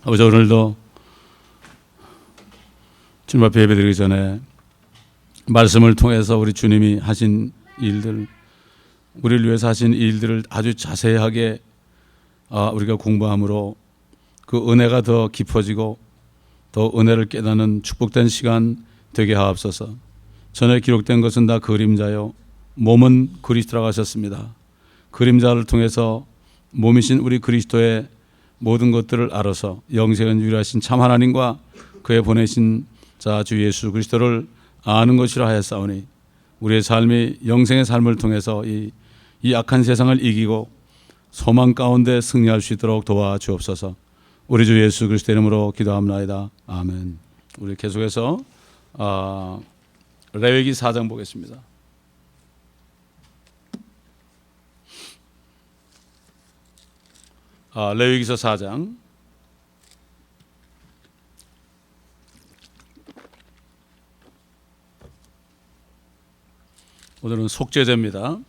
아버지, 오늘도 주님 앞에 예배드리기 전에 말씀을 통해서 우리 주님이 하신 일들, 우리를 위해서 하신 일들을 아주 자세하게 우리가 공부함으로 그 은혜가 더 깊어지고 더 은혜를 깨닫는 축복된 시간 되게 하옵소서. 전에 기록된 것은 다 그림자요, 몸은 그리스도라고 하셨습니다. 그림자를 통해서 몸이신 우리 그리스도의 모든 것들을 알아서 영생은 유일하신 참 하나님과 그의 보내신 자 주 예수 그리스도를 아는 것이라 하였사오니, 우리의 삶이 영생의 삶을 통해서 이 악한 세상을 이기고 소망 가운데 승리할 수 있도록 도와주옵소서. 우리 주 예수 그리스도 이름으로 기도합나이다. 아멘. 우리 계속해서 레위기 4장 보겠습니다. 레위기서 4장. 오늘은 속죄제입니다.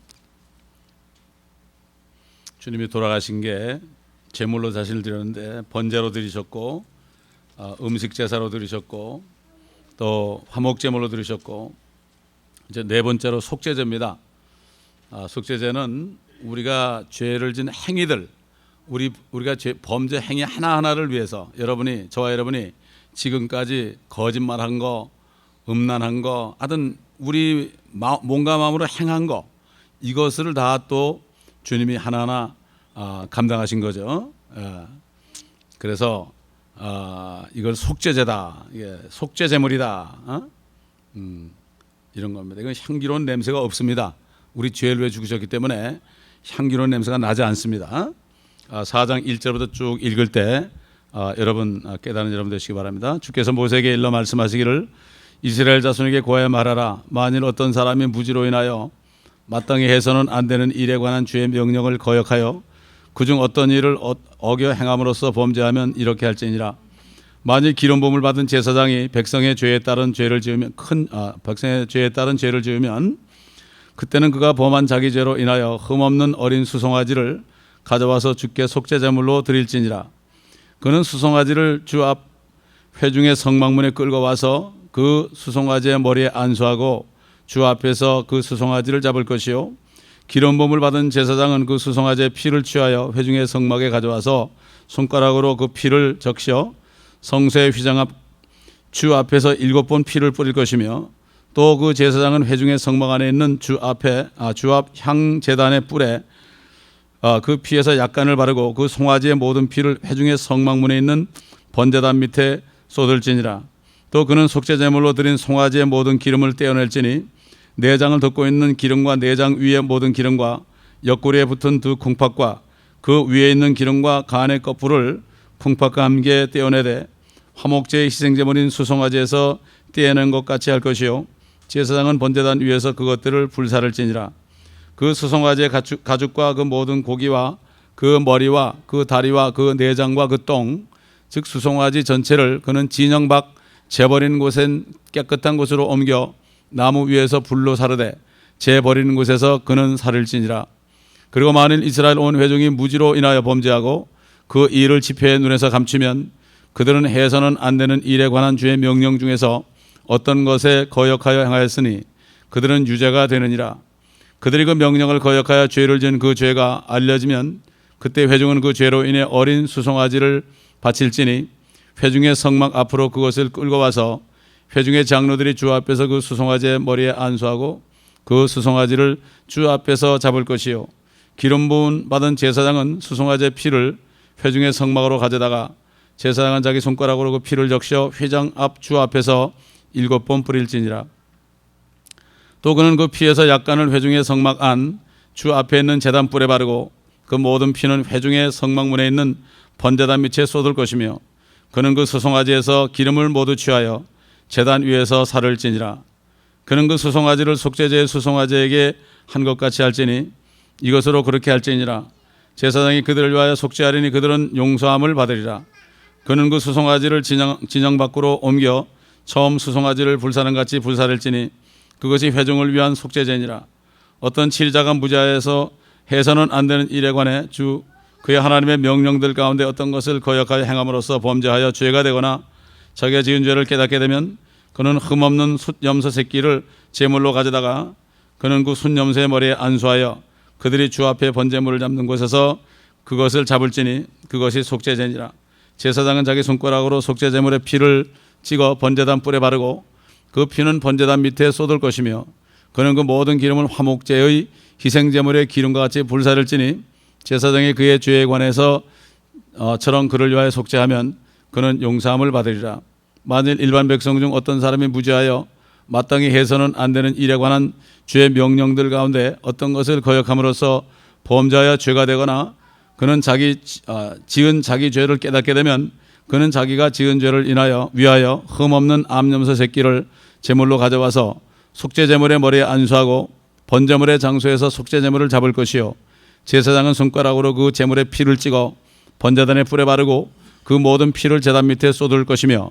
주님이 돌아가신 게 제물로 자신을 드렸는데 번제로 드리셨고, 음식 제사로 드리셨고, 또 화목제물로 드리셨고, 이제 네 번째로 속죄제입니다. 속죄제는 우리가 죄를 진 행위들, 우리가 범죄 행위 하나하나를 위해서 저와 여러분이 지금까지 거짓말한 거, 음란한 거, 하여튼 우리 몸과 마음으로 행한 거, 이것을 다 또 주님이 하나하나 감당하신 거죠. 그래서 이걸 속죄제다, 속죄제물이다, 이런 겁니다. 이건 향기로운 냄새가 없습니다. 우리 죄를 위해 죽으셨기 때문에 향기로운 냄새가 나지 않습니다. 4장 1절부터 쭉 읽을 때 여러분 깨닫는 여러분 되시기 바랍니다. 주께서 모세에게 일러 말씀하시기를, 이스라엘 자손에게 고하여 말하라. 만일 어떤 사람이 무지로 인하여 마땅히 해서는 안 되는 일에 관한 주의 명령을 거역하여 그중 어떤 일을 어겨 행함으로써 범죄하면 이렇게 할지니라. 만일 기름부음을 받은 제사장이 백성의 죄에 따른 죄를 지으면 그때는 그가 범한 자기 죄로 인하여 흠없는 어린 수송아지를 가져와서 주께 속죄제물로 드릴지니라. 그는 수송아지를 주 앞 회중의 성막문에 끌고 와서 그 수송아지의 머리에 안수하고 주 앞에서 그 수송아지를 잡을 것이요, 기름부음을 받은 제사장은 그 수송아지의 피를 취하여 회중의 성막에 가져와서 손가락으로 그 피를 적셔 성소의 휘장 앞 주 앞에서 7번 피를 뿌릴 것이며, 또 그 제사장은 회중의 성막 안에 있는 주 앞 향제단의 뿔에 그 피에서 약간을 바르고 그 송아지의 모든 피를 회중의 성막문에 있는 번제단 밑에 쏟을지니라. 또 그는 속죄제물로 드린 송아지의 모든 기름을 떼어낼지니, 내장을 덮고 있는 기름과 내장 위의 모든 기름과 옆구리에 붙은 두 콩팥과 그 위에 있는 기름과 간의 거풀을 콩팥과 함께 떼어내되 화목제의 희생제물인 수송아지에서 떼어낸 것 같이 할 것이요, 제사장은 번제단 위에서 그것들을 불사를지니라. 그 수송아지의 가죽과 그 모든 고기와 그 머리와 그 다리와 그 내장과 그 똥, 즉 수송아지 전체를 그는 진영 밖 재버리는 곳엔 깨끗한 곳으로 옮겨 나무 위에서 불로 사르되 재버리는 곳에서 그는 살을지니라. 그리고 만일 이스라엘 온 회중이 무지로 인하여 범죄하고 그 일을 지표의 눈에서 감추면, 그들은 해서는 안 되는 일에 관한 주의 명령 중에서 어떤 것에 거역하여 행하였으니 그들은 유죄가 되느니라. 그들이 그 명령을 거역하여 죄를 지은 그 죄가 알려지면 그때 회중은 그 죄로 인해 어린 수송아지를 바칠지니, 회중의 성막 앞으로 그것을 끌고 와서 회중의 장로들이 주 앞에서 그 수송아지의 머리에 안수하고 그 수송아지를 주 앞에서 잡을 것이요, 기름 부음 받은 제사장은 수송아지의 피를 회중의 성막으로 가져다가 제사장은 자기 손가락으로 그 피를 적셔 회장 앞 주 앞에서 7번 뿌릴지니라. 또 그는 그 피에서 약간을 회중의 성막 안 주 앞에 있는 제단 뿔에 바르고 그 모든 피는 회중의 성막문에 있는 번제단 밑에 쏟을 것이며, 그는 그 수송아지에서 기름을 모두 취하여 제단 위에서 살을지니라. 그는 그 수송아지를 속죄제의 수송아지에게 한 것 같이 할지니 이것으로 그렇게 할지니라. 제사장이 그들을 위하여 속죄하리니 그들은 용서함을 받으리라. 그는 그 수송아지를 진영 밖으로 옮겨 처음 수송아지를 불사는 같이 불사를지니 그것이 회중을 위한 속죄제니라. 어떤 치리자가 무죄하여서 해서는 안 되는 일에 관해 주 그의 하나님의 명령들 가운데 어떤 것을 거역하여 행함으로써 범죄하여 죄가 되거나 자기가 지은 죄를 깨닫게 되면 그는 흠없는 숫염소 새끼를 제물로 가져다가 그는 그 숫염소의 머리에 안수하여 그들이 주 앞에 번제물을 잡는 곳에서 그것을 잡을지니 그것이 속죄제니라. 제사장은 자기 손가락으로 속죄제물의 피를 찍어 번제단 뿔에 바르고 그 피는 번제단 밑에 쏟을 것이며 그는 그 모든 기름을 화목제의 희생제물의 기름과 같이 불사를 찌니 제사장이 그의 죄에 관해서 처럼 그를 위하여 속죄하면 그는 용서함을 받으리라. 만일 일반 백성 중 어떤 사람이 무죄하여 마땅히 해서는 안 되는 일에 관한 주의 명령들 가운데 어떤 것을 거역함으로써 범죄하여 죄가 되거나 그는 지은 자기 죄를 깨닫게 되면 그는 자기가 지은 죄를 위하여 흠없는 암염소 새끼를 제물로 가져와서 속죄제물의 머리에 안수하고 번제물의 장소에서 속죄제물을 잡을 것이요 제사장은 손가락으로 그 제물의 피를 찍어 번제단의 뿔에 바르고 그 모든 피를 제단 밑에 쏟을 것이며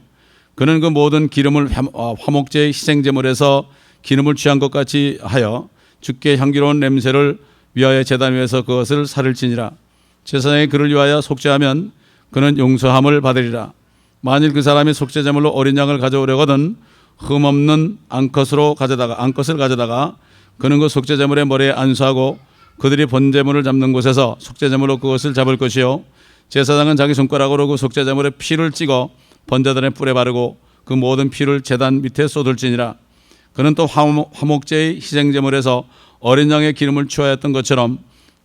그는 그 모든 기름을 화목제의 희생제물에서 기름을 취한 것 같이 하여 주께 향기로운 냄새를 위하여 제단 위에서 그것을 살을지니라. 제사장이 그를 위하여 속죄하면 그는 용서함을 받으리라. 만일 그 사람이 속죄제물로 어린 양을 가져오려거든 흠없는 암컷을 가져다가 그는 그 속죄제물의 머리에 안수하고 그들이 번제물을 잡는 곳에서 속죄제물로 그것을 잡을 것이요 제사장은 자기 손가락으로 그 속죄제물의 피를 찍어 번제단의 뿔에 바르고 그 모든 피를 제단 밑에 쏟을지니라. 그는 또 화목제의 희생제물에서 어린 양의 기름을 취하였던 것처럼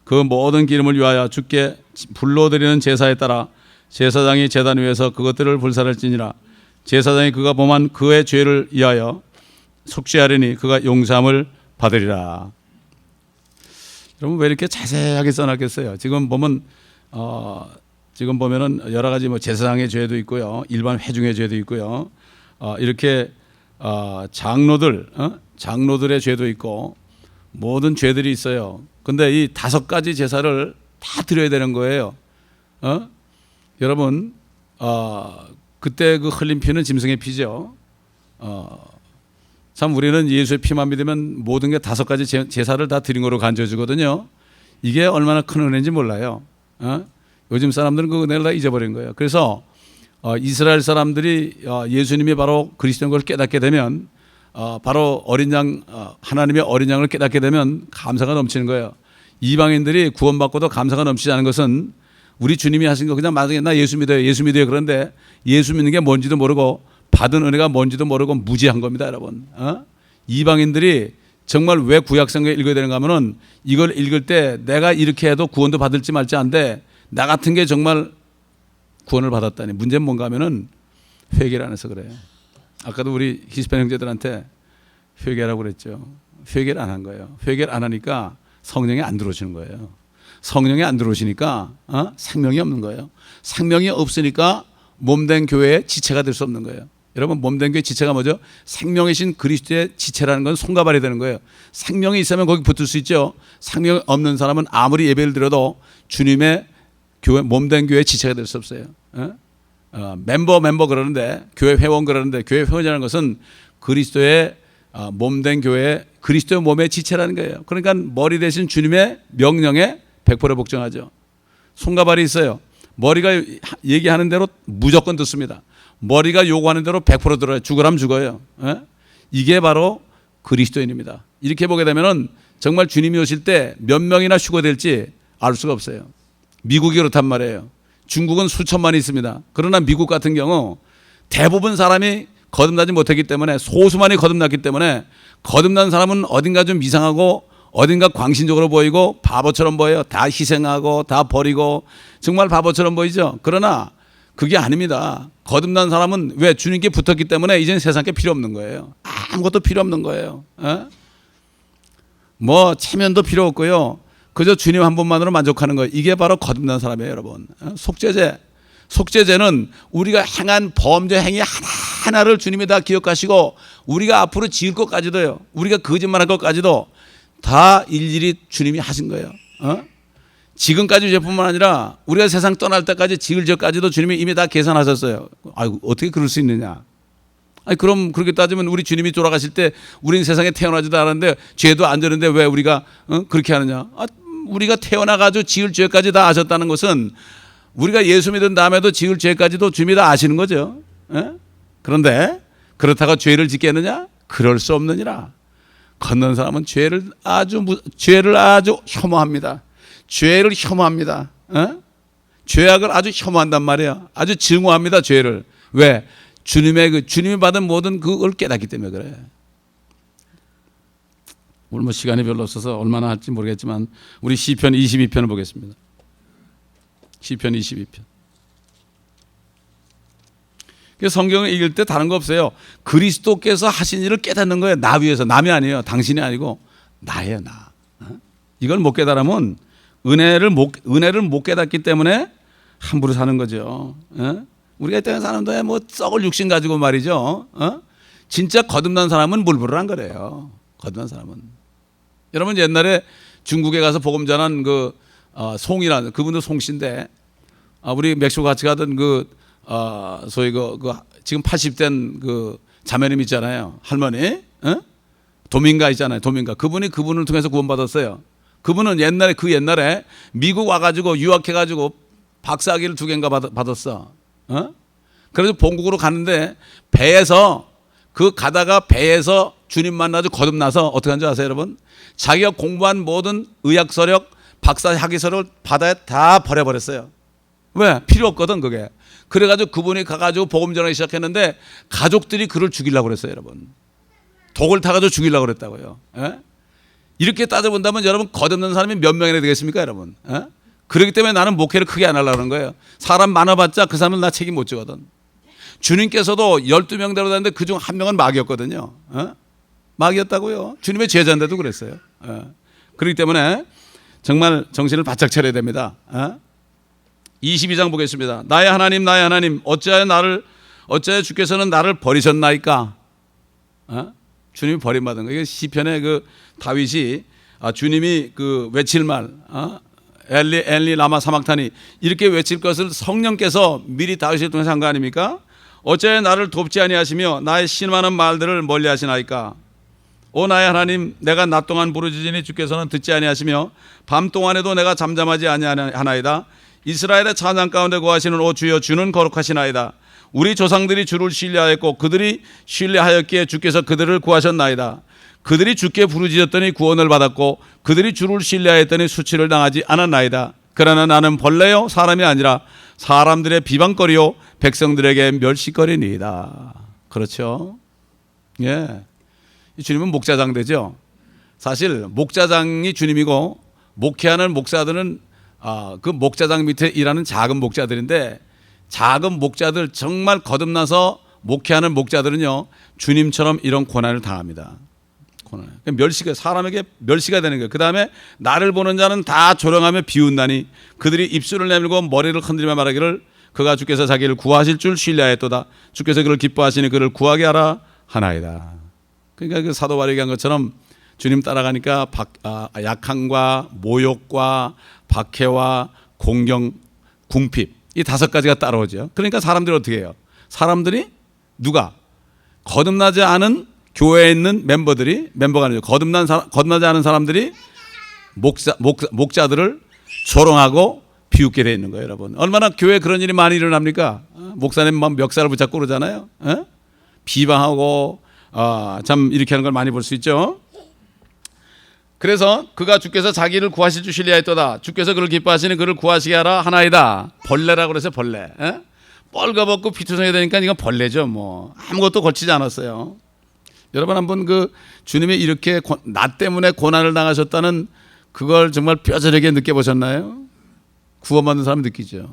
그 모든 기름을 위하여 주께 불로 드리는 제사에 따라 제사장이 제단 위에서 그것들을 불사를지니라. 제사장이 그가 범한 그의 죄를 위하여 속죄하리니 그가 용서함을 받으리라. 여러분 왜 이렇게 자세하게 써놨겠어요? 지금 보면은 여러 가지 제사장의 죄도 있고요, 일반 회중의 죄도 있고요, 이렇게 장로들의 죄도 있고 모든 죄들이 있어요. 근데 이 5가지 제사를 다 드려야 되는 거예요. 여러분, 그때 그 흘린 피는 짐승의 피죠. 참 우리는 예수의 피만 믿으면 모든 게 5가지 제사를 다 드린 거로 간주해주거든요. 이게 얼마나 큰 은혜인지 몰라요. 요즘 사람들은 그 은혜를 다 잊어버린 거예요. 그래서 이스라엘 사람들이 예수님이 바로 그리스도인 걸 깨닫게 되면 바로 하나님의 어린 양을 깨닫게 되면 감사가 넘치는 거예요. 이방인들이 구원받고도 감사가 넘치지 않은 것은 우리 주님이 하신 거 그냥 마지막에 나 예수 믿어요 그런데 예수 믿는 게 뭔지도 모르고 받은 은혜가 뭔지도 모르고 무지한 겁니다, 여러분. 이방인들이 정말 왜 구약성경을 읽어야 되는가 하면은 이걸 읽을 때 내가 이렇게 해도 구원도 받을지 말지 안돼, 나 같은 게 정말 구원을 받았다니. 문제는 뭔가 하면은 회개를 안 해서 그래요. 아까도 우리 히스패 형제들한테 회개하라고 그랬죠. 회개를 안 한 거예요. 회개를 안 하니까 성령이 안 들어오시는 거예요. 성령이 안 들어오시니까 생명이 없는 거예요. 생명이 없으니까 몸된 교회의 지체가 될 수 없는 거예요. 여러분, 몸된 교회의 지체가 뭐죠? 생명이신 그리스도의 지체라는 건 손과 발이 되는 거예요. 생명이 있으면 거기 붙을 수 있죠. 생명이 없는 사람은 아무리 예배를 드려도 주님의 교회, 몸된 교회의 지체가 될 수 없어요. 멤버 그러는데, 교회 회원 그러는데, 교회 회원이라는 것은 그리스도의 몸된 교회의 그리스도의 몸의 지체라는 거예요. 그러니까 머리 대신 주님의 명령에 100% 복종하죠. 손과 발이 있어요. 머리가 얘기하는 대로 무조건 듣습니다. 머리가 요구하는 대로 100% 들어요. 죽으라면 죽어요. 이게 바로 그리스도인입니다. 이렇게 보게 되면은 정말 주님이 오실 때 몇 명이나 휴거될지 알 수가 없어요. 미국이 그렇단 말이에요. 중국은 수천만이 있습니다. 그러나 미국 같은 경우 대부분 사람이 거듭나지 못했기 때문에, 소수만이 거듭났기 때문에, 거듭난 사람은 어딘가 좀 이상하고 어딘가 광신적으로 보이고 바보처럼 보여요. 다 희생하고 다 버리고 정말 바보처럼 보이죠. 그러나 그게 아닙니다. 거듭난 사람은 왜? 주님께 붙었기 때문에 이제는 세상에 필요 없는 거예요. 아무것도 필요 없는 거예요. 뭐 체면도 필요 없고요. 그저 주님 한 분만으로 만족하는 거예요. 이게 바로 거듭난 사람이에요, 여러분. 속죄제는 우리가 행한 범죄 행위 하나하나를 주님이 다 기억하시고 우리가 앞으로 지을 것까지도요, 우리가 거짓말할 것까지도 다 일일이 주님이 하신 거예요. 지금까지 죄뿐만 아니라 우리가 세상 떠날 때까지 지을 죄까지도 주님이 이미 다 계산하셨어요. 아이고, 어떻게 그럴 수 있느냐? 아니, 그럼 그렇게 따지면 우리 주님이 돌아가실 때 우리는 세상에 태어나지도 않았는데 죄도 안 되는데 왜 우리가 그렇게 하느냐? 우리가 태어나가지고 지을 죄까지 다 아셨다는 것은 우리가 예수 믿은 다음에도 지을 죄까지도 주님이 다 아시는 거죠. 그런데 그렇다고 죄를 짓겠느냐? 그럴 수 없느니라. 걷는 사람은 죄를 아주 혐오합니다. 죄를 혐오합니다. 죄악을 아주 혐오한단 말이에요. 아주 증오합니다. 죄를. 왜? 주님이 받은 모든 그걸 깨닫기 때문에 그래. 오늘 시간이 별로 없어서 얼마나 할지 모르겠지만 우리 시편 22편을 보겠습니다. 시편 22편. 성경을 읽을 때 다른 거 없어요. 그리스도께서 하신 일을 깨닫는 거예요. 나 위해서. 남이 아니에요. 당신이 아니고 나예요. 나. 이걸 못 깨달으면 은혜를 못 깨닫기 때문에 함부로 사는 거죠. 우리가 이 땅에 사는데 뭐 썩을 육신 가지고 말이죠. 진짜 거듭난 사람은 물불을 거래요. 거듭난 사람은. 여러분 옛날에 중국에 가서 복음 전한 송이라는 그분도 송씨인데 우리 멕시코 같이 가던 소위 지금 80된 자매님 있잖아요. 할머니. 도민가 있잖아요. 도민가. 그분을 통해서 구원받았어요. 그분은 옛날에 미국 와가지고 유학해가지고 박사학위를 2개인가 받았어. 그래서 본국으로 가는데 가다가 배에서 주님 만나서 거듭나서 어떻게 한지 아세요, 여러분? 자기가 공부한 모든 의학 서력, 박사 학위 서력을 바다에 다 버려버렸어요. 왜? 필요 없거든, 그게. 그래가지고 그분이 가가지고 복음 전하기 시작했는데 가족들이 그를 죽이려고 그랬어요, 여러분. 독을 타가지고 죽이려고 그랬다고요. 이렇게 따져본다면 여러분 거듭난 사람이 몇 명이나 되겠습니까, 여러분? 그렇기 때문에 나는 목회를 크게 안 하려고 하는 거예요. 사람 많아봤자 그 사람은 나 책임 못 지거든. 주님께서도 12명 데려다녔는데 그중 1명은 마귀였거든요. 마귀였다고요. 주님의 제자인데도 그랬어요. 그렇기 때문에 정말 정신을 바짝 차려야 됩니다. 22장 보겠습니다. 나의 하나님 어찌하여 주께서는 나를 버리셨나이까? 주님이 버림받은 거예요. 시편에 다윗이 주님이 외칠 말 엘리 라마 사막타니 이렇게 외칠 것을 성령께서 미리 다윗을 통해서 한 거 아닙니까? 어찌하여 나를 돕지 아니하시며 나의 신많은 말들을 멀리하시나이까? 오 나의 하나님, 내가 낮 동안 부르짖으니 주께서는 듣지 아니하시며 밤 동안에도 내가 잠잠하지 아니하나이다. 이스라엘의 찬양 가운데 거하시는 오 주여, 주는 거룩하시나이다. 우리 조상들이 주를 신뢰하였고 그들이 신뢰하였기에 주께서 그들을 구하셨나이다. 그들이 주께 부르짖었더니 구원을 받았고 그들이 주를 신뢰하였더니 수치를 당하지 않았나이다. 그러나 나는 벌레요 사람이 아니라 사람들의 비방거리요 백성들에게 멸시거리니이다. 그렇죠? 예. 주님은 목자장 되죠. 사실 목자장이 주님이고 목회하는 목사들은 그 목자장 밑에 일하는 작은 목자들인데, 작은 목자들, 정말 거듭나서 목회하는 목자들은요 주님처럼 이런 고난을 당합니다. 사람에게 멸시가 되는 거예요. 그 다음에 나를 보는 자는 다 조롱하며 비웃나니 그들이 입술을 내밀고 머리를 흔들며 말하기를 그가 주께서 자기를 구하실 줄 신뢰하였도다. 주께서 그를 기뻐하시니 그를 구하게 하라 하나이다. 그러니까 사도 바울이 한 것처럼 주님 따라가니까 약함과 모욕과 박해와 공경, 궁핍 이 5가지가 따라오죠. 그러니까 사람들이 어떻게 해요? 사람들이 누가? 거듭나지 않은 교회에 있는 멤버가 아니죠. 거듭나지 않은 사람들이 목자들을 조롱하고 비웃게 되어 있는 거예요, 여러분. 얼마나 교회에 그런 일이 많이 일어납니까? 목사님 막 멱살을 붙잡고 그러잖아요. 비방하고 참 이렇게 하는 걸 많이 볼 수 있죠. 그래서 그가 주께서 자기를 구하실 줄 신뢰하였도다. 주께서 그를 기뻐하시니 그를 구하시게 하라 하나이다. 벌레라고 그래서 벌레. 뻘거벗고 피투성이 되니까 이건 벌레죠. 뭐 아무것도 걸치지 않았어요. 여러분 한번 주님이 이렇게 나 때문에 고난을 당하셨다는 그걸 정말 뼈저리게 느껴보셨나요? 구원받는 사람은 느끼죠.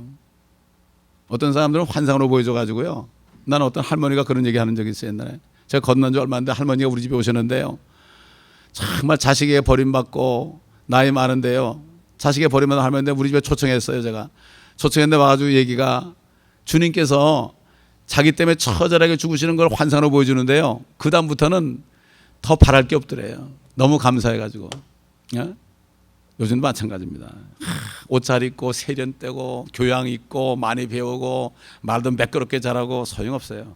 어떤 사람들은 환상으로 보여줘가지고요. 나는 어떤 할머니가 그런 얘기 하는 적이 있어요. 옛날에 제가 건넌 지 얼마 안 돼 할머니가 우리 집에 오셨는데요. 정말 자식에게 버림받고 나이 많은데요. 자식에게 버림받은 할머니인데 우리 집에 초청했어요. 제가 초청했는데 와가지고 얘기가 주님께서 자기 때문에 처절하게 죽으시는 걸 환상으로 보여주는데요. 그 다음부터는 더 바랄 게 없더래요. 너무 감사해가지고. 요즘도 마찬가지입니다. 옷 잘 입고 세련되고 교양 있고 많이 배우고 말도 매끄럽게 잘하고 소용없어요.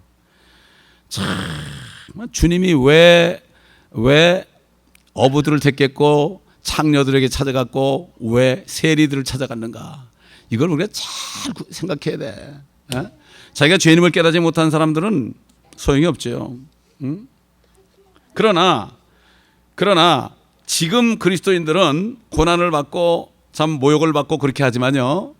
참 주님이 왜 어부들을 택했고 창녀들에게 찾아갔고 왜 세리들을 찾아갔는가? 이걸 우리가 잘 생각해야 돼. 에? 자기가 죄인임을 깨닫지 못한 사람들은 소용이 없죠. 응? 그러나 지금 그리스도인들은 고난을 받고 참 모욕을 받고 그렇게 하지만요,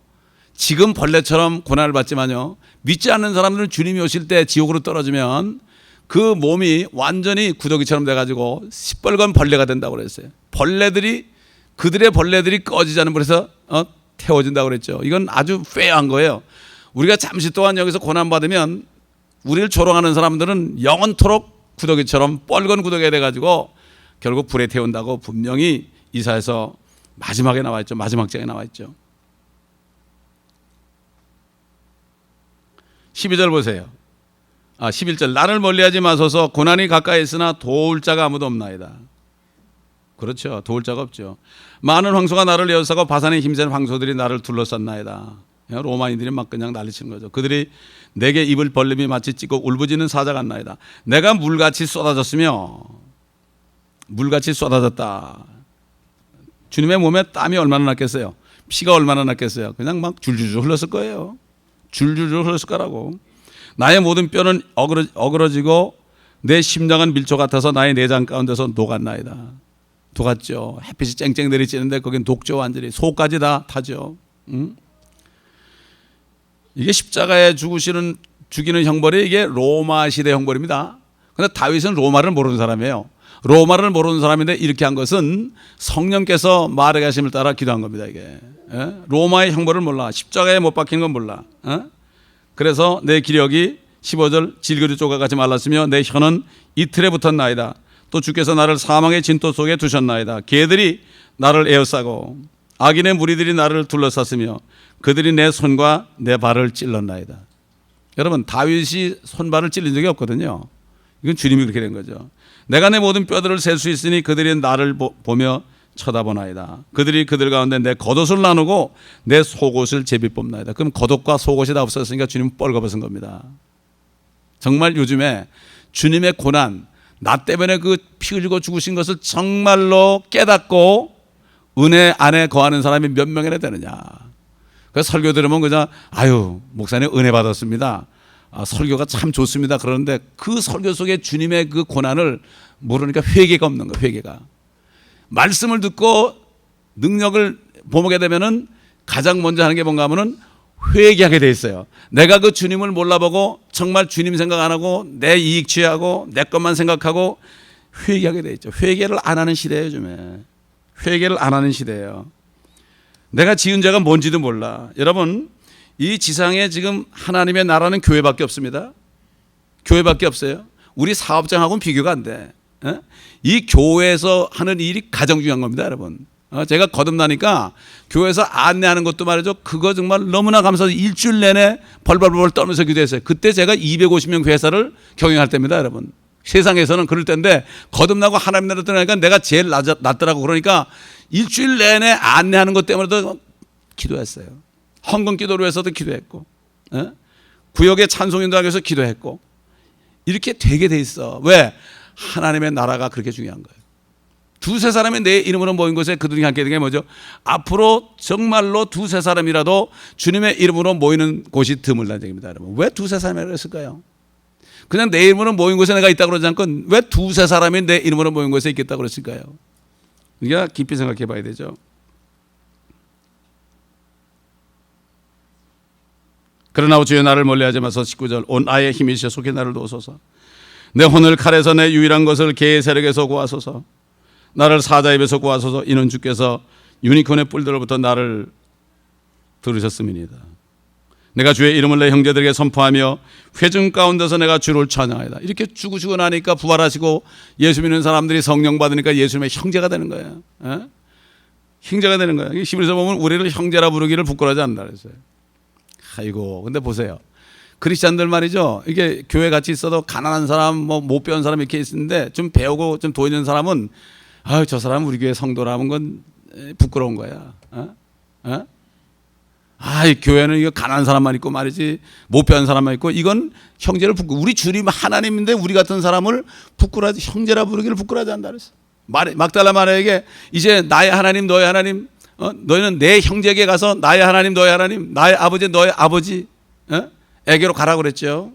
지금 벌레처럼 고난을 받지만요, 믿지 않는 사람들은 주님이 오실 때 지옥으로 떨어지면 그 몸이 완전히 구더기처럼 돼가지고 시뻘건 벌레가 된다고 그랬어요. 그들의 벌레들이 꺼지지 않은 불에서 태워진다고 그랬죠. 이건 아주 페어한 거예요. 우리가 잠시 동안 여기서 고난받으면 우리를 조롱하는 사람들은 영원토록 구더기처럼 뻘건 구더기가 돼가지고 결국 불에 태운다고 분명히 이사야서 마지막에 나와 있죠. 마지막 장에 나와 있죠. 12절 보세요. 11절. 나를 멀리하지 마소서. 고난이 가까이 있으나 도울 자가 아무도 없나이다. 그렇죠. 도울 자가 없죠. 많은 황소가 나를 에워싸고 바산에 힘센 황소들이 나를 둘러쌌나이다. 로마인들이 막 그냥 난리치는 거죠. 그들이 내게 입을 벌림이 마치 찢고 울부짖는 사자 같나이다. 내가 물같이 쏟아졌으며 물같이 쏟아졌다. 주님의 몸에 땀이 얼마나 났겠어요? 피가 얼마나 났겠어요? 그냥 막 줄줄줄 흘렀을 거예요. 줄줄줄 흘렀을 거라고. 나의 모든 뼈는 어그러지고 내 심장은 밀초 같아서 나의 내장 가운데서 녹았나이다. 녹았죠. 햇빛이 쨍쨍 내리쬐는데 거긴 녹죠. 완전히 속까지 다 타죠. 응? 이게 십자가에 죽이는 형벌이 이게 로마 시대 형벌입니다. 그런데 다윗은 로마를 모르는 사람이에요. 로마를 모르는 사람인데 이렇게 한 것은 성령께서 말의 가심을 따라 기도한 겁니다. 이게 로마의 형벌을 몰라. 십자가에 못 박히는 건 몰라. 그래서 내 기력이 15절 질그릇 조각같이 말랐으며 내 혀는 이틀에 붙었나이다. 또 주께서 나를 사망의 진토 속에 두셨나이다. 개들이 나를 에워싸고 악인의 무리들이 나를 둘러쌌으며 그들이 내 손과 내 발을 찔렀나이다. 여러분, 다윗이 손발을 찔린 적이 없거든요. 이건 주님이 그렇게 된 거죠. 내가 내 모든 뼈들을 셀 수 있으니 그들이 나를 보며 쳐다보나이다. 그들이 그들 가운데 내 겉옷을 나누고 내 속옷을 제비 뽑나이다. 그럼 겉옷과 속옷이 다 없었으니까 주님은 뻘거벗은 겁니다. 정말 요즘에 주님의 고난, 나 때문에 그 피 흘리고 죽으신 것을 정말로 깨닫고 은혜 안에 거하는 사람이 몇 명이나 되느냐. 그래서 설교 들으면 그냥 아유 목사님 은혜 받았습니다. 설교가 참 좋습니다. 그러는데 그 설교 속에 주님의 그 고난을 모르니까 회개가 없는 거예요. 회개가. 말씀을 듣고 능력을 보게 되면은 가장 먼저 하는 게 뭔가 하면은 회개하게 돼 있어요. 내가 그 주님을 몰라보고 정말 주님 생각 안 하고 내 이익 취하고 내 것만 생각하고 회개하게 돼 있죠. 회개를 안 하는 시대예요. 요즘에. 회개를 안 하는 시대예요. 내가 지은 죄가 뭔지도 몰라. 여러분, 이 지상에 지금 하나님의 나라는 교회밖에 없습니다. 교회밖에 없어요. 우리 사업장하고는 비교가 안 돼. 이 교회에서 하는 일이 가장 중요한 겁니다, 여러분. 제가 거듭나니까 교회에서 안내하는 것도 말이죠. 그거 정말 너무나 감사해서 일주일 내내 벌벌벌 떨면서 기도했어요. 그때 제가 250명 회사를 경영할 때입니다, 여러분. 세상에서는 그럴 때인데 거듭나고 하나님 나라 떠나니까 내가 제일 낫더라고. 그러니까 일주일 내내 안내하는 것 때문에도 기도했어요. 헌금 기도로 해서도 기도했고, 구역의 찬송인도 하기 위해서 기도했고, 이렇게 되게 돼 있어. 왜? 하나님의 나라가 그렇게 중요한 거예요. 두세 사람이 내 이름으로 모인 곳에 그들이 함께 되는 게 뭐죠? 앞으로 정말로 두세 사람이라도 주님의 이름으로 모이는 곳이 드물다는 얘기입니다. 여러분, 왜 두세 사람이라고 했을까요? 그냥 내 이름으로 모인 곳에 내가 있다고 그러지 않고 왜 두세 사람이 내 이름으로 모인 곳에 있겠다고 그랬을까요? 우리가 깊이 생각해 봐야 되죠. 그러나 주여 나를 멀리하지 마소서. 19절 온 나의 힘이시여 속히 나를 도우소서. 내 혼을 칼에서 내 유일한 것을 개의 세력에서 구하소서. 나를 사자 입에서 구하소서. 이는 주께서 유니콘의 뿔들로부터 나를 들으셨음이니이다. 내가 주의 이름을 내 형제들에게 선포하며 회중 가운데서 내가 주를 찬양하이다. 이렇게 죽으시고 나니까 부활하시고 예수 믿는 사람들이 성령 받으니까 예수님의 형제가 되는 거예요. 형제가 되는 거예요. 히브리서 보면 우리를 형제라 부르기를 부끄러워하지 않는다 그랬어요. 아이고, 근데 보세요. 크리스찬들 말이죠. 이게 교회 같이 있어도 가난한 사람, 못 배운 사람 이렇게 있는데 좀 배우고 좀 돈 있는 사람은 저 사람은 우리 교회 성도라는 건 부끄러운 거야. 이 교회는 이거 가난한 사람만 있고 말이지 못 배운 사람만 있고 이건 형제를 우리 주님 하나님인데 우리 같은 사람을 부끄러워하지 형제라 부르기를 부끄러워하지 않는다 그랬어. 막달라 마리아에게 이제 나의 하나님 너의 하나님, 너희는 내 형제에게 가서 나의 하나님 너의 하나님, 나의 아버지 너의 아버지 에게로 가라고 그랬죠.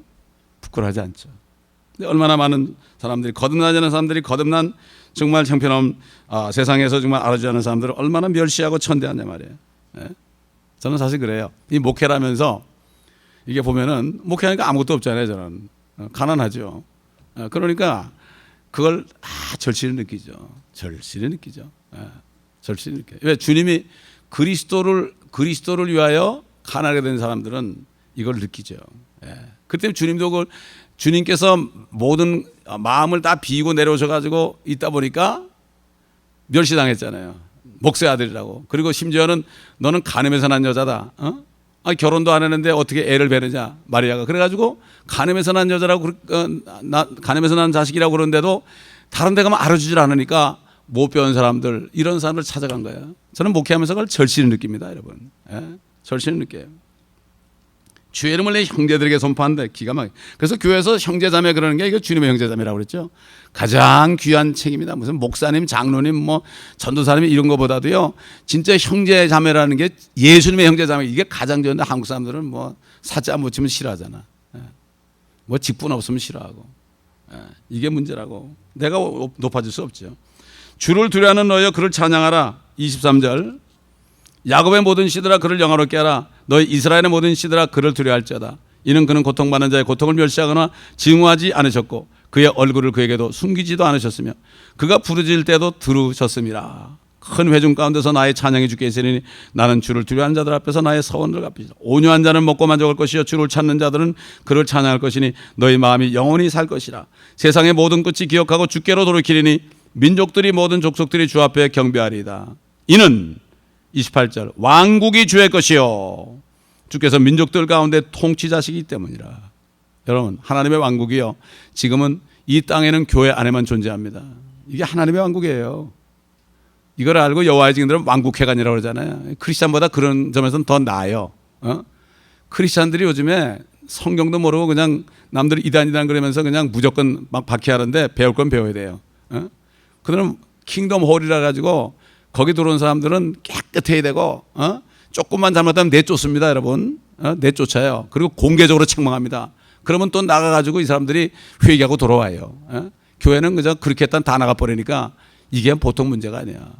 부끄러워하지 않죠. 근데 얼마나 많은 사람들이, 거듭나지 않은 사람들이, 거듭난 정말 형편없는 세상에서 정말 알아주지 않은 사람들을 얼마나 멸시하고 천대하냐 말이에요. 저는 사실 그래요. 이 목회라면서 이게 보면은 목회하니까 아무것도 없잖아요. 저는 가난하죠. 그러니까 그걸 절실히 느끼죠. 절실히 느끼죠. 절실히 느껴요. 왜? 주님이 그리스도를 위하여 가난하게 된 사람들은 이걸 느끼죠. 그때 주님도 그걸, 주님께서 모든 마음을 다 비우고 내려오셔가지고 있다 보니까 멸시당했잖아요. 목수의 아들이라고. 그리고 심지어는 너는 간음에서 난 여자다. 결혼도 안 했는데 어떻게 애를 베느냐, 마리아가. 그래가지고 간음에서 난 여자라고, 간음에서 난 자식이라고 그러는데도 다른 데 가면 알아주질 않으니까 못 배운 사람들, 이런 사람들 찾아간 거예요. 저는 목회하면서 그걸 절실히 느낍니다, 여러분. 절실히 느껴요. 주의 이름을 내 형제들에게 선포한다. 기가 막혀. 그래서 교회에서 형제자매 그러는 게 이거 주님의 형제자매라고 그랬죠. 가장 귀한 책임이다. 무슨 목사님, 장로님, 뭐 전도사님 이런 거보다도요, 진짜 형제자매라는 게 예수님의 형제자매, 이게 가장 좋은데 한국 사람들은 뭐 사자 못 치면 싫어하잖아. 뭐 직분 없으면 싫어하고. 이게 문제라고. 내가 높아질 수 없죠. 주를 두려워하는 너희여 그를 찬양하라. 23절. 야곱의 모든 씨들아 그를 영화롭게 하라. 너희 이스라엘의 모든 씨들아 그를 두려워할지어다. 이는 그는 고통받는 자의 고통을 멸시하거나 증오하지 않으셨고 그의 얼굴을 그에게도 숨기지도 않으셨으며 그가 부르짖을 때도 들으셨음이라. 큰 회중 가운데서 나의 찬양이 주께 있으리니 나는 주를 두려워하는 자들 앞에서 나의 서원을 갚으리라. 온유한 자는 먹고 만족할 것이요 주를 찾는 자들은 그를 찬양할 것이니 너희 마음이 영원히 살 것이라. 세상의 모든 끝이 기억하고 주께로 돌이키리니 민족들이 모든 족속들이 주 앞에 경배하리이다. 이는 28절 왕국이 주의 것이요 주께서 민족들 가운데 통치자시기 때문이라. 여러분, 하나님의 왕국이요, 지금은 이 땅에는 교회 안에만 존재합니다. 이게 하나님의 왕국이에요. 이걸 알고 여호와의 증인들은 왕국회관이라고 그러잖아요. 크리스찬보다 그런 점에서는 더 나아요. 크리스찬들이 요즘에 성경도 모르고 그냥 남들이 이단 그러면서 그냥 무조건 막 박해하는데 배울 건 배워야 돼요. 그들은 킹덤 홀이라 가지고 거기 들어온 사람들은 깨끗해야 되고, 조금만 잘못하면 내쫓습니다, 여러분. 내쫓아요. 그리고 공개적으로 책망합니다. 그러면 또 나가가지고 이 사람들이 회개하고 돌아와요. 교회는 그저 그렇게 했다 다 나가버리니까 이게 보통 문제가 아니야.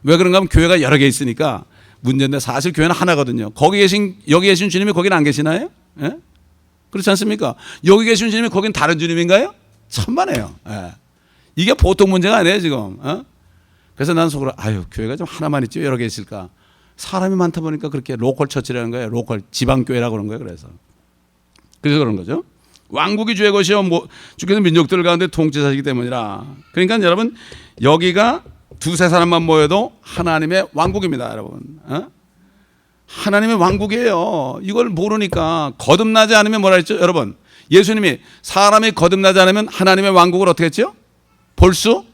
왜 그런가 하면 교회가 여러 개 있으니까 문제인데 사실 교회는 하나거든요. 여기 계신 주님이 거기는 안 계시나요? 그렇지 않습니까? 여기 계신 주님이 거긴 다른 주님인가요? 천만에요. 이게 보통 문제가 아니에요, 지금. 그래서 난 속으로 교회가 좀 하나만 있지 여러 개 있을까? 사람이 많다 보니까 그렇게 로컬 처치라는 거예요. 로컬 지방교회라고 그런 거예요. 그래서 그런 거죠. 왕국이 주의 것이요 주께서 민족들 가운데 통치자시기 때문이라. 그러니까 여러분, 여기가 두세 사람만 모여도 하나님의 왕국입니다, 여러분. 하나님의 왕국이에요. 이걸 모르니까 거듭나지 않으면 뭐라 했죠, 여러분? 예수님이 사람이 거듭나지 않으면 하나님의 왕국을 어떻게 했죠? 볼 수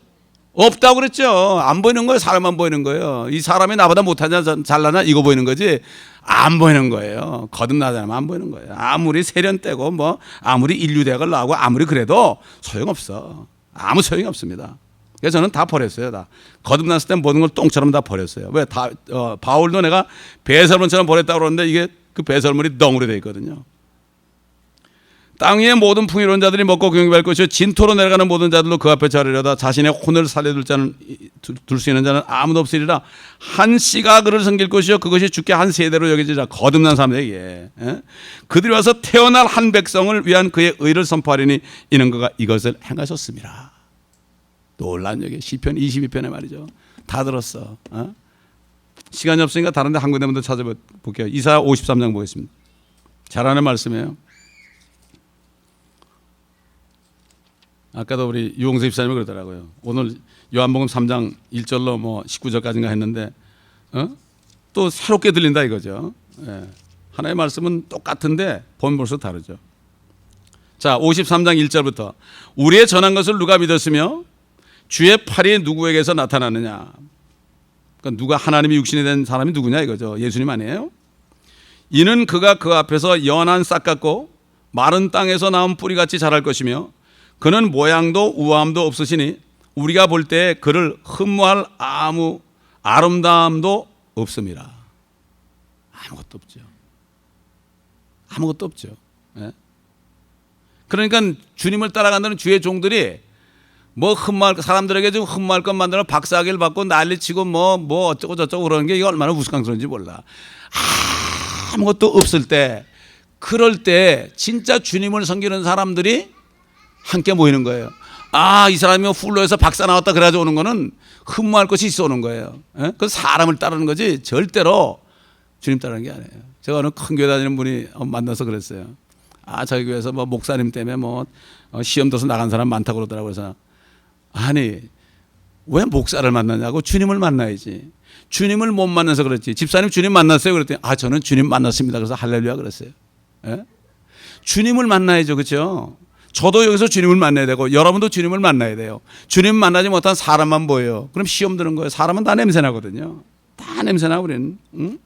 없다고 그랬죠. 안 보이는 거예요. 사람만 보이는 거예요. 이 사람이 나보다 못하냐 잘나냐 이거 보이는 거지 안 보이는 거예요. 거듭나지 않으면 안 보이는 거예요. 아무리 세련되고 뭐 아무리 인류대학을 나오고 아무리 그래도 소용없어. 아무 소용이 없습니다. 그래서 저는 다 버렸어요. 다 거듭났을 때 모든 걸 똥처럼 다 버렸어요. 왜? 바울도 내가 배설물처럼 버렸다고 그러는데 이게 그 배설물이 덩으로 되어 있거든요. 땅 위의 모든 풍요로운 자들이 먹고 경배할 것이요 진토로 내려가는 모든 자들도 그 앞에 자리려다. 자신의 혼을 살려둘 자는 둘 수 있는 자는 아무도 없으리라. 한 씨가 그를 섬길 것이요 그것이 주께 한 세대로 여겨지리라. 거듭난 사람에게 그들이 와서 태어날 한 백성을 위한 그의 의를 선포하리니 이는 그가 이것을 행하셨습니다. 놀라운 얘기. 시편 22편에 말이죠. 다 들었어. 시간이 없으니까 다른 데 한 군데만 더 찾아볼게요. 이사야 53장 보겠습니다. 잘하는 말씀이에요. 아까도 우리 유홍수 집사님이 그러더라고요. 오늘 요한복음 3장 1절로 뭐 19절까지인가 했는데 또 새롭게 들린다 이거죠. 하나의 말씀은 똑같은데 보면 볼수록 다르죠. 자, 53장 1절부터 우리의 전한 것을 누가 믿었으며 주의 팔이 누구에게서 나타나느냐. 그러니까 누가 하나님이 육신이 된 사람이 누구냐 이거죠. 예수님 아니에요? 이는 그가 그 앞에서 연한 싹 같고 마른 땅에서 나온 뿌리같이 자랄 것이며 그는 모양도 우아함도 없으시니 우리가 볼 때 그를 흠모할 아무 아름다움도 없습니다. 아무것도 없죠. 아무것도 없죠. 예? 그러니까 주님을 따라간다는 주의 종들이 뭐 흠모할, 사람들에게 좀 흠모할 것 만들어 박사학위를 받고 난리치고 뭐 어쩌고 저쩌고 그러는 게 이게 얼마나 우스꽝스러운지 몰라. 아무것도 없을 때, 그럴 때 진짜 주님을 섬기는 사람들이 함께 모이는 거예요. 이 사람이 훌로에서 박사 나왔다 그래가지고 오는 거는 흠모할 것이 있어 오는 거예요. 그 사람을 따르는 거지 절대로 주님 따르는 게 아니에요. 제가 어느 큰 교회 다니는 분이 만나서 그랬어요. 저희 교회에서 뭐 목사님 때문에 뭐 시험 둬서 나간 사람 많다고 그러더라고요. 그래서 아니 왜 목사를 만나냐고, 주님을 만나야지. 주님을 못 만나서 그렇지. 집사님 주님 만났어요? 그랬더니 저는 주님 만났습니다. 그래서 할렐루야 그랬어요. 예? 주님을 만나야죠. 그렇죠? 저도 여기서 주님을 만나야 되고 여러분도 주님을 만나야 돼요. 주님 만나지 못한 사람만 보여요. 그럼 시험 드는 거예요. 사람은 다 냄새나거든요. 다 냄새나 우리는. 응?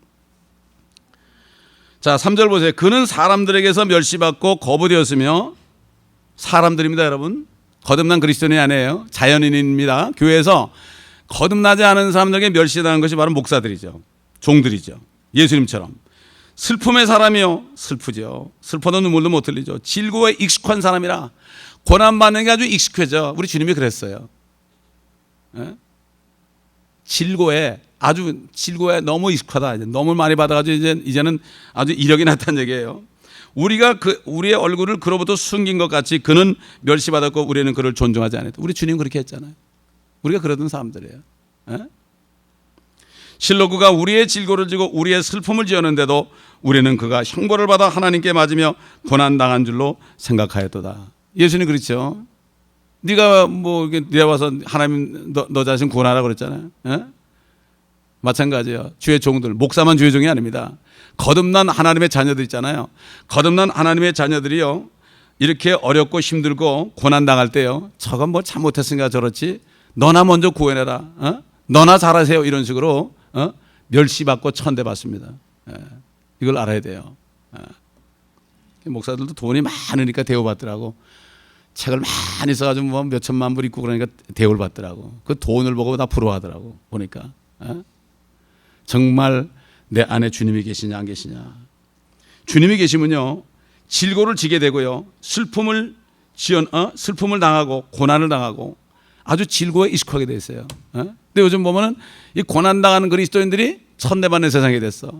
자, 3절 보세요. 그는 사람들에게서 멸시받고 거부되었으며, 사람들입니다 여러분. 거듭난 그리스도인이 아니에요. 자연인입니다. 교회에서 거듭나지 않은 사람들에게 멸시당하는 것이 바로 목사들이죠. 종들이죠. 예수님처럼. 슬픔의 사람이요. 슬프죠. 슬퍼도 눈물도 못 흘리죠. 질고에 익숙한 사람이라 고난받는 게 아주 익숙해져. 우리 주님이 그랬어요. 예? 질고에 너무 익숙하다. 너무 많이 받아가지고 이제는 아주 이력이 났다는 얘기예요. 우리가 우리의 얼굴을 그로부터 숨긴 것 같이 그는 멸시받았고 우리는 그를 존중하지 않았다. 우리 주님 그렇게 했잖아요. 우리가 그러던 사람들이에요. 에? 실로 그가 우리의 질고를 지고 우리의 슬픔을 지었는데도 우리는 그가 형벌을 받아 하나님께 맞으며 고난당한 줄로 생각하였도다. 예수님 그렇죠. 네가 뭐 네가 와서 하나님 너 자신 구원하라 그랬잖아요. 에? 마찬가지예요. 주의 종들, 목사만 주의 종이 아닙니다. 거듭난 하나님의 자녀들 있잖아요. 거듭난 하나님의 자녀들이요, 이렇게 어렵고 힘들고 고난당할 때요, 저건 뭐 잘못했으니까 저렇지, 너나 먼저 구원해라, 너나 잘하세요, 이런 식으로 멸시받고 천대받습니다. 이걸 알아야 돼요. 목사들도 돈이 많으니까 대우받더라고. 책을 많이 써가지고 뭐 몇 천만 불 있고 그러니까 대우를 받더라고. 그 돈을 보고 다 부러워하더라고 보니까. 정말 내 안에 주님이 계시냐 안 계시냐. 주님이 계시면요, 질고를 지게 되고요, 슬픔을 당하고 고난을 당하고 아주 질고에 익숙하게 돼 있어요. 근데 요즘 보면은 이 고난 당하는 그리스도인들이 천대받는 세상이 됐어.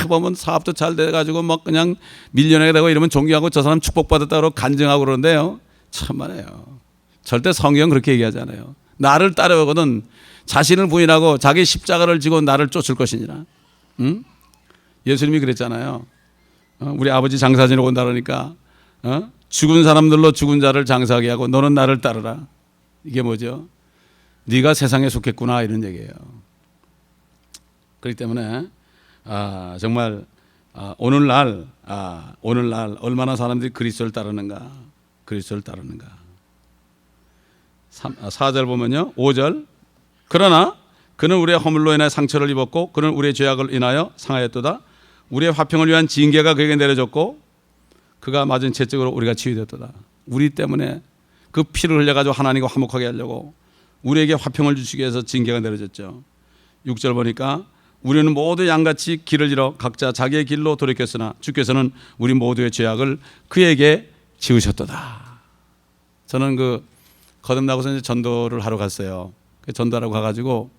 보면 사업도 잘 돼가지고 막 그냥 밀려나게 되고 이러면 존경하고 저 사람 축복받았다 그러고 간증하고 그러는데요, 참만해요. 절대 성경 그렇게 얘기하지 않아요. 나를 따르거든 자신을 부인하고 자기 십자가를 지고 나를 쫓을 것이니라. 응? 예수님이 그랬잖아요. 우리 아버지 장사 지내고 온다 그러니까 죽은 사람들로 죽은 자를 장사하게 하고 너는 나를 따르라. 이게 뭐죠? 네가 세상에 속했구나 이런 얘기예요. 그렇기 때문에 정말 오늘날 얼마나 사람들이 그리스도를 따르는가. 4절 보면요, 5절. 그러나 그는 우리의 허물로 인하여 상처를 입었고 그는 우리의 죄악을 인하여 상하였도다. 우리의 화평을 위한 징계가 그에게 내려졌고 그가 맞은 채찍으로 우리가 치유되었도다. 우리 때문에 그 피를 흘려가지고 하나님과 화목하게 하려고 우리에게 화평을 주시기 위해서 징계가 내려졌죠. 6절 보니까 우리는 모두 양같이 길을 잃어 각자 자기의 길로 돌이켰으나 주께서는 우리 모두의 죄악을 그에게 지으셨도다. 저는 거듭나고서 이제 전도를 하러 갔어요. 전도하러 가가지고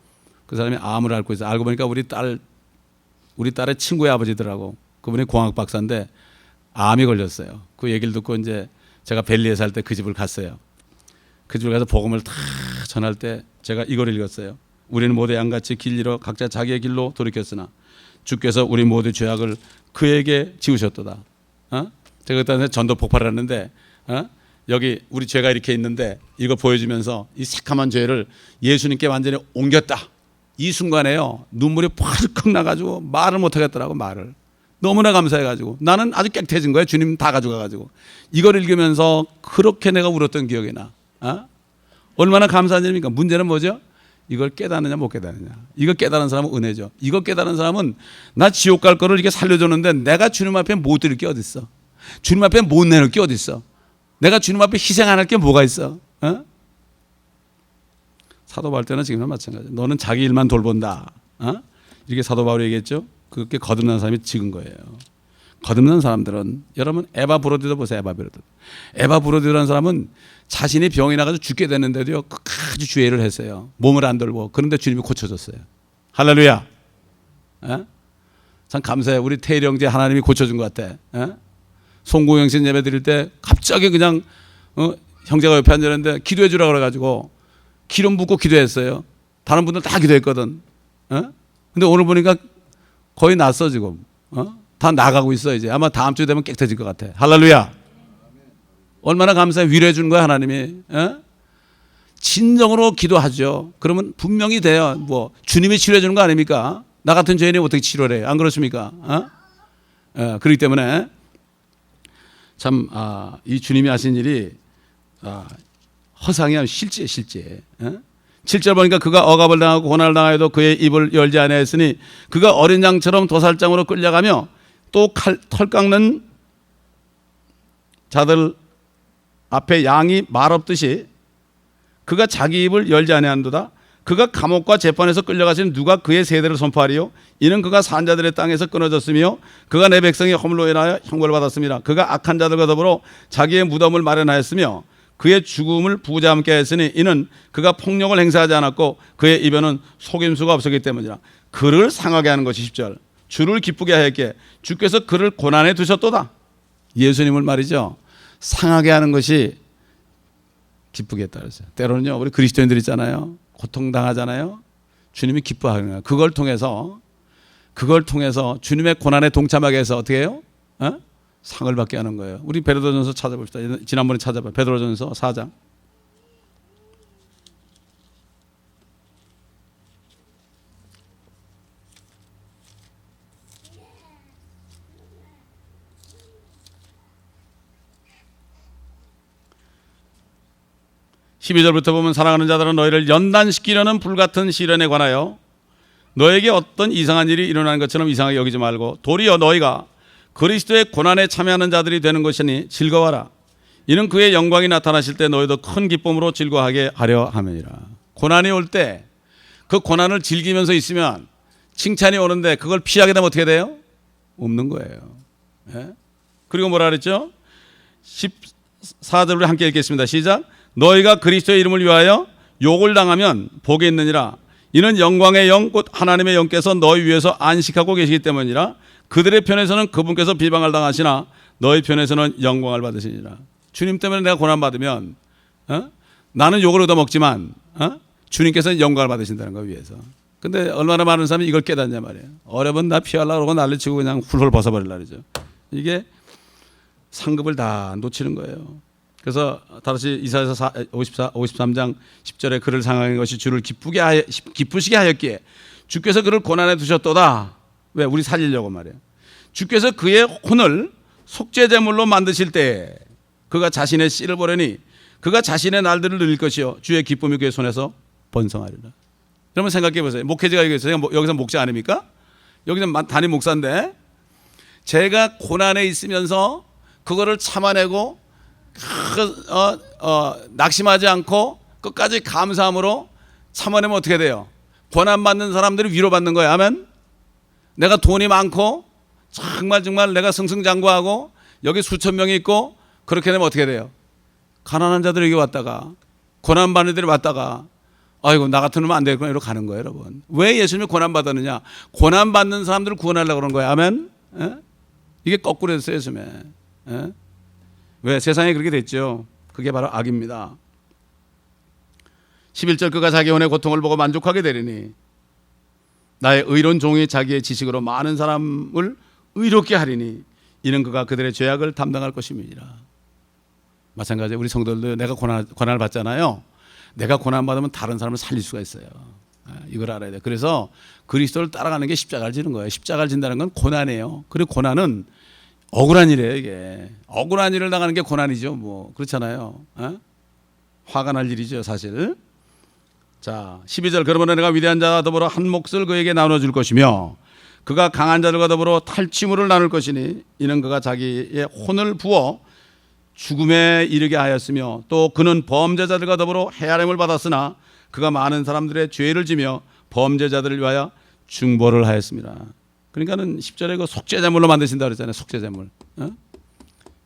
그 사람이 암을 앓고 있어요. 알고 보니까 우리 딸의 친구의 아버지더라고. 그분이 공학 박사인데 암이 걸렸어요. 그 얘기를 듣고 이제 제가 벨리에 살 때 그 집을 갔어요. 그 집을 가서 복음을 다 전할 때 제가 이걸 읽었어요. 우리는 모두 양같이 길 잃어 각자 자기의 길로 돌이켰으나 주께서 우리 모두 죄악을 그에게 지우셨도다. 제가 그때 전도 폭발을 했는데 여기 우리 죄가 이렇게 있는데 이거 보여주면서 이 새카만 죄를 예수님께 완전히 옮겼다. 이 순간에요, 눈물이 펄컥 나가지고 말을 못 하겠더라고. 말을 너무나 감사해가지고 나는 아주 깨끗해진 거예요. 주님 다 가져가가지고 이걸 읽으면서 그렇게 내가 울었던 기억이 나. 얼마나 감사한 일입니까? 문제는 뭐죠? 이걸 깨닫느냐 못 깨닫느냐. 이거 깨달은 사람은 은혜죠. 이거 깨달은 사람은 나 지옥 갈 거를 이렇게 살려줬는데 내가 주님 앞에 못 드릴 게 어디 있어? 주님 앞에 못 내놓을 게 어디 있어? 내가 주님 앞에 희생 안 할 게 뭐가 있어? 사도 바울 때는 지금은 마찬가지야. 너는 자기 일만 돌본다. 이렇게 사도 바울이 얘기했죠. 그렇게 거듭난 사람이 찍은 거예요. 거듭난 사람들은 여러분 에바 브로디도 보세요. 에바 브로디라는 사람은 자신이 병이 나가지고 죽게 됐는데도요 끝까지 주의를 했어요. 몸을 안 돌고. 그런데 주님이 고쳐줬어요. 할렐루야. 참 감사해요. 우리 태일 형제 하나님이 고쳐준 것 같아. 송공영신 예배 드릴 때 갑자기 그냥 형제가 옆에 앉았는데 기도해 주라 그래가지고 기름 붓고 기도했어요. 다른 분들 다 기도했거든. 근데 오늘 보니까 거의 났어 지금. 다 나가고 있어 이제. 아마 다음 주 되면 깨끗해질 것 같아. 할렐루야. 얼마나 감사해. 위로해 주는 거야 하나님이. 진정으로 기도하죠. 그러면 분명히 돼요. 뭐 주님이 치료해 주는 거 아닙니까? 나 같은 죄인이 어떻게 치료를 해요? 안 그렇습니까? 그렇기 때문에 참 이 주님이 하신 일이 허상이 아니라 실제. 7절 보니까 그가 억압을 당하고 고난을 당하여도 그의 입을 열지 아니하였으니 그가 어린 양처럼 도살장으로 끌려가며 또 털 깎는 자들 앞에 양이 말 없듯이 그가 자기 입을 열지 아니한도다. 그가 감옥과 재판에서 끌려가시는 누가 그의 세대를 선포하리요? 이는 그가 산자들의 땅에서 끊어졌으며 그가 내 백성의 허물로 인하여 형벌을 받았습니다. 그가 악한 자들과 더불어 자기의 무덤을 마련하였으며 그의 죽음을 부자 함께 했으니 이는 그가 폭력을 행사하지 않았고 그의 입에는 속임수가 없었기 때문이라. 그를 상하게 하는 것이 10절. 주를 기쁘게 하였기에 주께서 그를 고난에 두셨도다. 예수님을 말이죠. 상하게 하는 것이 기쁘게 했다 그랬어요. 때로는요 우리 그리스도인들 있잖아요. 고통당하잖아요. 주님이 기뻐하는 거예요. 그걸 통해서 주님의 고난에 동참하게 해서 어떻게 해요? 상을 받게 하는 거예요. 우리 베드로전서 찾아봅시다. 지난번에 찾아봐요. 베드로전서 4장. (12절부터) 보면 사랑하는 자들은 너희를 연단시키려는 불같은 시련에 관하여 너에게 어떤 이상한 일이 일어나는 것처럼 이상하게 여기지 말고 도리어 너희가 그리스도의 고난에 참여하는 자들이 되는 것이니 즐거워라. 이는 그의 영광이 나타나실 때 너희도 큰 기쁨으로 즐거워하게 하려 함이니라. 고난이 올 때 그 고난을 즐기면서 있으면 칭찬이 오는데 그걸 피하게 되면 어떻게 돼요? 없는 거예요. 그리고 뭐라 그랬죠? 14절을 함께 읽겠습니다. 시작. 너희가 그리스도의 이름을 위하여 욕을 당하면 복이 있느니라. 이는 영광의 영 곧 하나님의 영께서 너희 위에서 안식하고 계시기 때문이라. 그들의 편에서는 그분께서 비방을 당하시나 너희 편에서는 영광을 받으시니라. 주님 때문에 내가 고난받으면 나는 욕을 얻어먹지만 주님께서는 영광을 받으신다는 거 위해서. 근데 얼마나 많은 사람이 이걸 깨닫냐 말이에요. 어려면 나 피하려고 그러고 난리치고 그냥 훌훌 벗어버리려고 그러죠. 이게 상급을 다 놓치는 거예요. 그래서 다시 이사야서 53장 10절에 그를 상하는 것이 주를 기쁘시게 하였기에 주께서 그를 고난에 두셨도다. 왜? 우리 살리려고 말이에요. 주께서 그의 혼을 속죄제물로 만드실 때 그가 자신의 씨를 보려니 그가 자신의 날들을 누릴 것이요 주의 기쁨이 그의 손에서 번성하리라. 그러면 생각해 보세요. 목회자가 얘기했어요. 여기서 목자 아닙니까? 여기서 담임 목사인데 제가 고난에 있으면서 그거를 참아내고 낙심하지 않고 끝까지 감사함으로 참아내면 어떻게 돼요? 고난받는 사람들이 위로받는 거예요. 아멘. 내가 돈이 많고 정말 내가 승승장구하고 여기 수천 명이 있고 그렇게 되면 어떻게 돼요? 가난한 자들에게 왔다가 고난받는 애들이 왔다가 아이고 나 같은 놈은 안 되겠구나 이러고 가는 거예요. 여러분. 왜 예수님이 고난받았느냐? 고난받는 사람들을 구원하려고 그런 거예요. 아멘. 이게 거꾸로 됐어요. 요즘에. 왜? 세상에 그렇게 됐죠. 그게 바로 악입니다. 11절 그가 자기 혼의 고통을 보고 만족하게 되리니 나의 의로운 종이 자기의 지식으로 많은 사람을 의롭게 하리니 이는 그가 그들의 죄악을 담당할 것임이니라. 마찬가지로 우리 성도들도 내가 고난을 받잖아요. 내가 고난받으면 다른 사람을 살릴 수가 있어요. 이걸 알아야 돼요. 그래서 그리스도를 따라가는 게 십자가를 지는 거예요. 십자가를 진다는 건 고난이에요. 그리고 고난은 억울한 일이에요. 이게 억울한 일을 당하는 게 고난이죠. 뭐 그렇잖아요. 화가 날 일이죠 사실. 자 12절 그러므로 내가 위대한 자와 더불어 한 몫을 그에게 나눠줄 것이며 그가 강한 자들과 더불어 탈취물을 나눌 것이니 이는 그가 자기의 혼을 부어 죽음에 이르게 하였으며 또 그는 범죄자들과 더불어 헤아림을 받았으나 그가 많은 사람들의 죄를 지며 범죄자들을 위하여 중보를 하였습니다. 그러니까는 10절에 그 속죄제물로 만드신다 그랬잖아요. 속죄제물.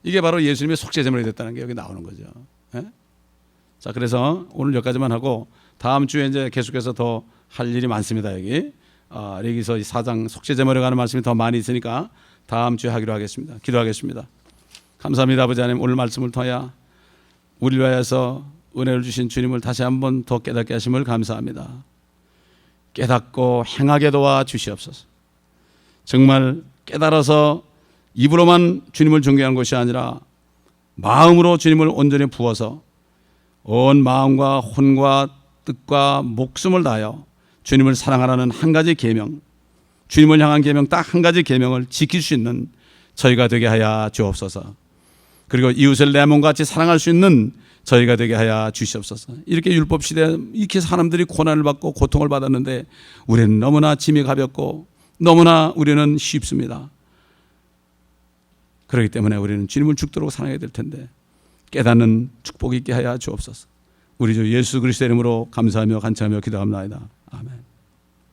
이게 바로 예수님의 속죄제물이 됐다는 게 여기 나오는 거죠. 자, 그래서 오늘 여기까지만 하고 다음 주에 이제 계속해서 더 할 일이 많습니다. 여기서 4장 속죄제물에 관한 말씀이 더 많이 있으니까 다음 주에 하기로 하겠습니다. 기도하겠습니다. 감사합니다. 아버지 하나님, 오늘 말씀을 통하여 우리를 위하여서 은혜를 주신 주님을 다시 한번 더 깨닫게 하심을 감사합니다. 깨닫고 행하게 도와 주시옵소서. 정말 깨달아서 입으로만 주님을 존경하는 것이 아니라 마음으로 주님을 온전히 부어서 온 마음과 혼과 뜻과 목숨을 다하여 주님을 사랑하라는 한 가지 계명, 주님을 향한 계명, 딱 한 가지 계명을 지킬 수 있는 저희가 되게 하여 주옵소서. 그리고 이웃을 내 몸같이 사랑할 수 있는 저희가 되게 하여 주시옵소서. 이렇게 율법 시대에 이렇게 사람들이 고난을 받고 고통을 받았는데 우리는 너무나 짐이 가볍고 너무나 우리는 쉽습니다. 그렇기 때문에 우리는 주님을 죽도록 사랑해야 될 텐데 깨닫는 축복이 있게 하여 주옵소서. 우리 주 예수 그리스도의 이름으로 감사하며 간청하며 기도합니다.